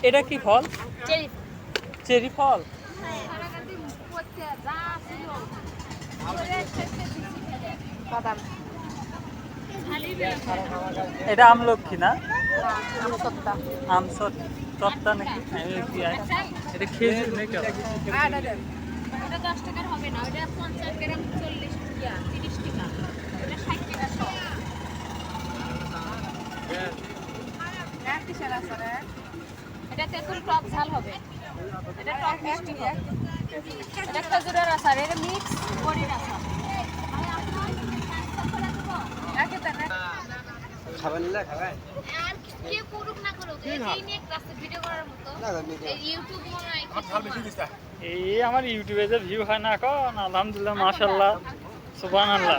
এটা কি ফল? Cherry. Cherry ফল। বাদাম। এটা আমলক্ষী না? আমসত্তা। আমসত্তা নাকি? এটা খেজুর নাকি? ওটা 10 টাকার হবে না, ওটা 50 গ্রাম 40 টাকা 30 টাকা, ওটা 60 টাকা শ। এটা তেঁতুল টক ঝাল হবে, এটা টক মিষ্টি হবে, এটা খেজুরের আচার, এটা মিক্স বড়ির আচার। খাবেন না খাবেন আর কেউ করুক না করুক, এই নিয়ে একটা ভিডিও করার মতো ইউটিউব মনে হয় এই আমার ইউটিউবে যে ভিউ হয় না এখন, আলহামদুলিল্লাহ মাশাআল্লাহ সুবহানাল্লাহ।